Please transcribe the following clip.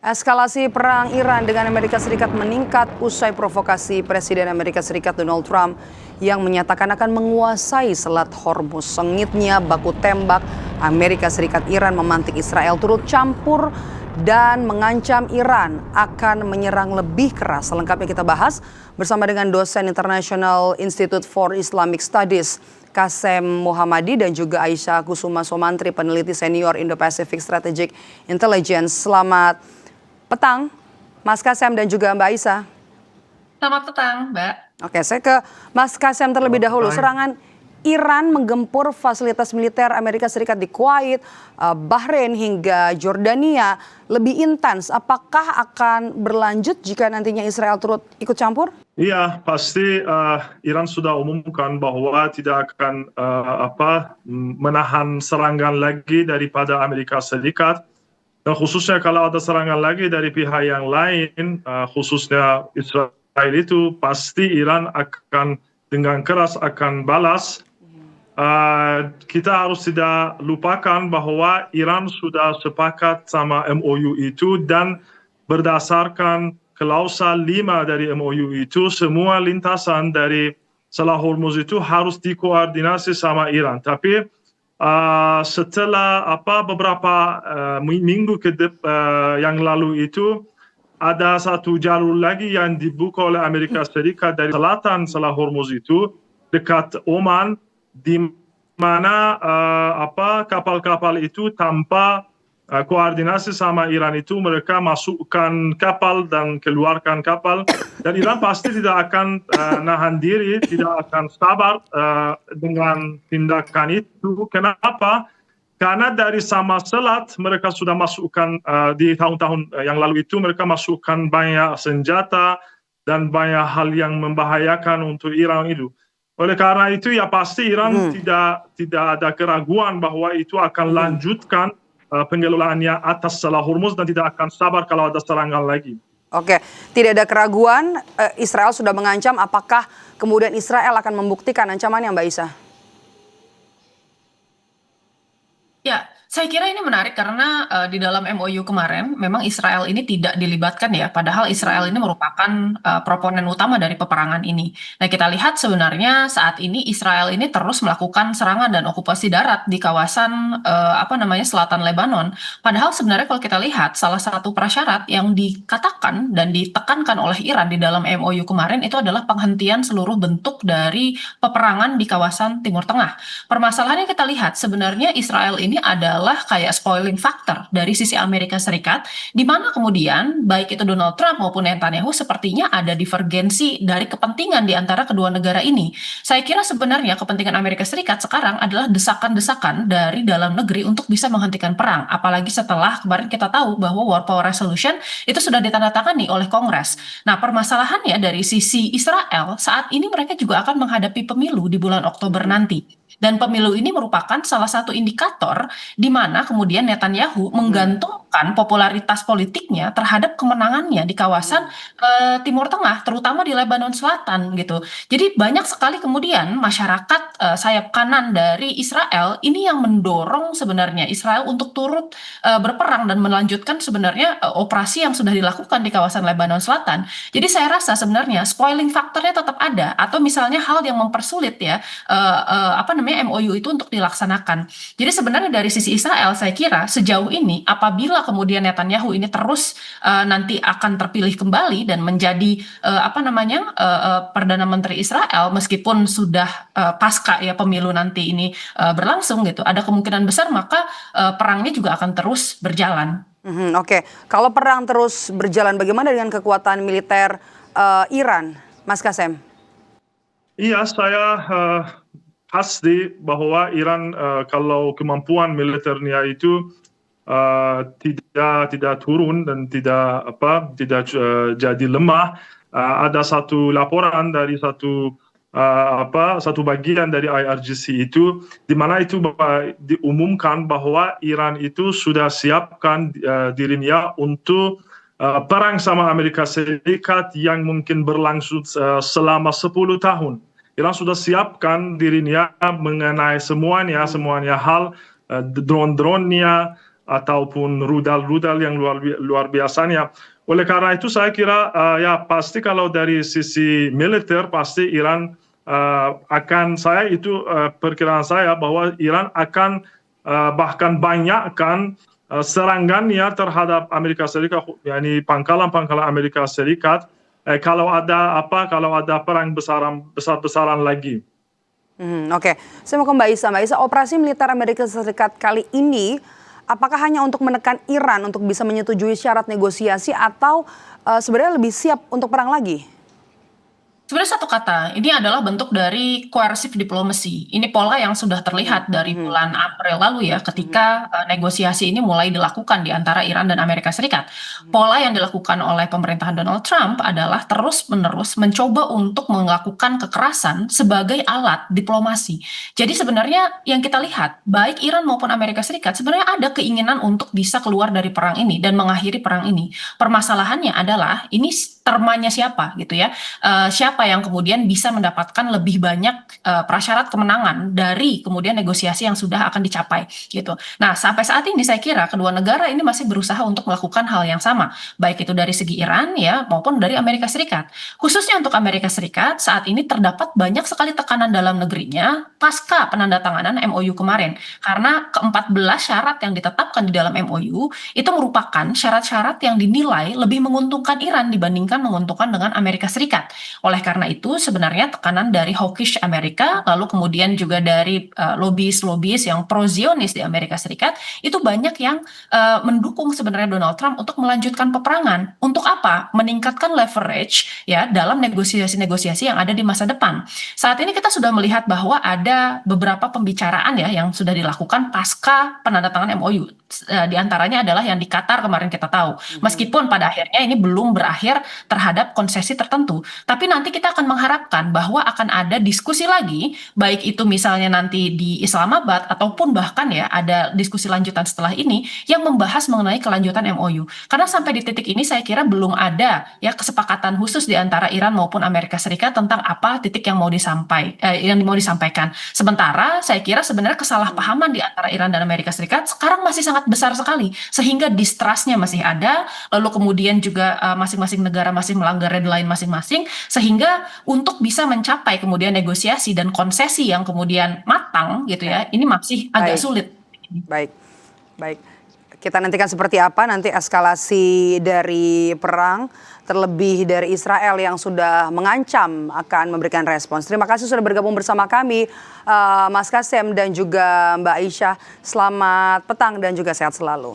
Eskalasi perang Iran dengan Amerika Serikat meningkat usai provokasi Presiden Amerika Serikat Donald Trump yang menyatakan akan menguasai Selat Hormuz. Sengitnya baku tembak Amerika Serikat Iran memantik Israel turut campur dan mengancam Iran akan menyerang lebih keras. Selengkapnya kita bahas bersama dengan dosen International Institute for Islamic Studies Kasem Muhammadi dan juga Aisyah Kusuma Somantri, peneliti senior Indo-Pacific Strategic Intelligence. Selamat petang, Mas Kasem dan juga Mbak Aisyah. Selamat petang, Mbak. Oke, saya ke Mas Kasem terlebih dahulu. Serangan Iran menggempur fasilitas militer Amerika Serikat di Kuwait, Bahrain hingga Jordania lebih intens. Apakah akan berlanjut jika nantinya Israel turut ikut campur? Iya, pasti Iran sudah umumkan bahwa tidak akan menahan serangan lagi daripada Amerika Serikat. Dan khususnya kalau ada serangan lagi dari pihak yang lain, khususnya Israel itu, pasti Iran akan dengan keras akan balas. Kita harus tidak lupakan bahwa Iran sudah sepakat sama MOU itu, dan berdasarkan klausa 5 dari MOU itu, semua lintasan dari Selat Hormuz itu harus dikoordinasi sama Iran. Tapi setelah beberapa minggu yang lalu itu, ada satu jalur lagi yang dibuka oleh Amerika Serikat dari selatan Selat Hormuz itu, dekat Oman, di mana kapal-kapal itu tanpa koordinasi sama Iran itu, mereka masukkan kapal dan keluarkan kapal, dan Iran pasti tidak akan nahan diri, tidak akan sabar dengan tindakan itu. Kenapa? Karena dari sama selat mereka sudah masukkan di tahun-tahun yang lalu itu, mereka masukkan banyak senjata dan banyak hal yang membahayakan untuk Iran itu. Oleh karena itu ya pasti Iran tidak ada keraguan bahwa itu akan lanjutkan pengelolaannya atas Selat Hormuz dan tidak akan sabar kalau ada serangan lagi. Oke, tidak ada keraguan. Israel sudah mengancam. Apakah kemudian Israel akan membuktikan ancamannya, Mbak Aisyah? Ya, saya kira ini menarik karena di dalam MOU kemarin memang Israel ini tidak dilibatkan ya, padahal Israel ini merupakan proponen utama dari peperangan ini. Nah, kita lihat sebenarnya saat ini Israel ini terus melakukan serangan dan okupasi darat di kawasan selatan Lebanon. Padahal sebenarnya kalau kita lihat salah satu prasyarat yang dikatakan dan ditekankan oleh Iran di dalam MOU kemarin itu adalah penghentian seluruh bentuk dari peperangan di kawasan Timur Tengah. Permasalahannya kita lihat sebenarnya Israel ini adalah kayak spoiling factor dari sisi Amerika Serikat, di mana kemudian baik itu Donald Trump maupun Netanyahu sepertinya ada divergensi dari kepentingan di antara kedua negara ini. Saya kira sebenarnya kepentingan Amerika Serikat sekarang adalah desakan-desakan dari dalam negeri untuk bisa menghentikan perang, apalagi setelah kemarin kita tahu bahwa War Power Resolution itu sudah ditandatangani oleh Kongres. Nah, permasalahannya dari sisi Israel saat ini mereka juga akan menghadapi pemilu di bulan Oktober nanti. Dan pemilu ini merupakan salah satu indikator di mana kemudian Netanyahu menggantungkan popularitas politiknya terhadap kemenangannya di kawasan Timur Tengah, terutama di Lebanon Selatan gitu. Jadi banyak sekali kemudian masyarakat sayap kanan dari Israel ini yang mendorong sebenarnya Israel untuk turut berperang dan melanjutkan sebenarnya operasi yang sudah dilakukan di kawasan Lebanon Selatan. Jadi saya rasa sebenarnya spoiling faktornya tetap ada, atau misalnya hal yang mempersulit ya MOU itu untuk dilaksanakan. Jadi sebenarnya dari sisi Israel saya kira sejauh ini apabila kemudian Netanyahu ini terus nanti akan terpilih kembali dan menjadi Perdana Menteri Israel, meskipun sudah pasca ya pemilu nanti ini berlangsung gitu, ada kemungkinan besar maka perangnya juga akan terus berjalan. Oke, kalau perang terus berjalan, bagaimana dengan kekuatan militer Iran, Mas Kasem? Iya, saya pasti bahwa Iran kalau kemampuan militernya itu tidak turun dan tidak jadi lemah. Ada satu laporan dari satu bagian dari IRGC itu, di mana itu diumumkan bahwa Iran itu sudah siapkan dirinya untuk perang sama Amerika Serikat yang mungkin berlangsung selama 10 tahun. Iran sudah siapkan dirinya mengenai semuanya hal, drone-nya, ataupun rudal-rudal yang luar biasanya. Oleh karena itu saya kira ya pasti kalau dari sisi militer pasti Iran perkiraan saya bahwa Iran akan bahkan banyakkan serangannya terhadap Amerika Serikat, yakni pangkalan-pangkalan Amerika Serikat kalau ada perang besar-besaran lagi. Oke, saya mau ke Mbak Isa. Mbak Isa, operasi militer Amerika Serikat kali ini apakah hanya untuk menekan Iran untuk bisa menyetujui syarat negosiasi atau sebenarnya lebih siap untuk perang lagi? Sebenarnya satu kata, ini adalah bentuk dari coercive diplomacy. Ini pola yang sudah terlihat dari bulan April lalu ya, ketika negosiasi ini mulai dilakukan di antara Iran dan Amerika Serikat. Pola yang dilakukan oleh pemerintahan Donald Trump adalah terus-menerus mencoba untuk melakukan kekerasan sebagai alat diplomasi. Jadi sebenarnya yang kita lihat, baik Iran maupun Amerika Serikat sebenarnya ada keinginan untuk bisa keluar dari perang ini dan mengakhiri perang ini. Permasalahannya adalah ini termanya siapa gitu ya, siapa yang kemudian bisa mendapatkan lebih banyak prasyarat kemenangan dari kemudian negosiasi yang sudah akan dicapai gitu. Nah sampai saat ini saya kira kedua negara ini masih berusaha untuk melakukan hal yang sama, baik itu dari segi Iran ya maupun dari Amerika Serikat. Khususnya untuk Amerika Serikat saat ini terdapat banyak sekali tekanan dalam negerinya pasca penandatanganan MOU kemarin, karena ke-14 syarat yang ditetapkan di dalam MOU itu merupakan syarat-syarat yang dinilai lebih menguntungkan Iran dibandingkan menguntungkan dengan Amerika Serikat. Oleh karena itu sebenarnya tekanan dari hawkish Amerika, lalu kemudian juga dari lobis-lobis yang pro-Zionis di Amerika Serikat, itu banyak yang mendukung sebenarnya Donald Trump untuk melanjutkan peperangan. Untuk apa? Meningkatkan leverage ya dalam negosiasi-negosiasi yang ada di masa depan. Saat ini kita sudah melihat bahwa ada beberapa pembicaraan ya yang sudah dilakukan pasca penandatanganan MOU. Di antaranya adalah yang di Qatar kemarin kita tahu. Meskipun pada akhirnya ini belum berakhir terhadap konsesi tertentu, tapi nanti kita akan mengharapkan bahwa akan ada diskusi lagi, baik itu misalnya nanti di Islamabad ataupun bahkan ya ada diskusi lanjutan setelah ini yang membahas mengenai kelanjutan MOU. Karena sampai di titik ini saya kira belum ada ya kesepakatan khusus di antara Iran maupun Amerika Serikat tentang apa titik yang mau disampaikan. Sementara saya kira sebenarnya kesalahpahaman di antara Iran dan Amerika Serikat sekarang masih sangat besar sekali, sehingga distrustnya masih ada, lalu kemudian juga masing-masing negara masih melanggar deadline masing-masing, sehingga untuk bisa mencapai kemudian negosiasi dan konsesi yang kemudian matang gitu ya, ini masih agak sulit. Baik. Kita nantikan seperti apa nanti eskalasi dari perang, terlebih dari Israel yang sudah mengancam akan memberikan respons. Terima kasih sudah bergabung bersama kami, Mas Kasem dan juga Mbak Aisyah. Selamat petang dan juga sehat selalu.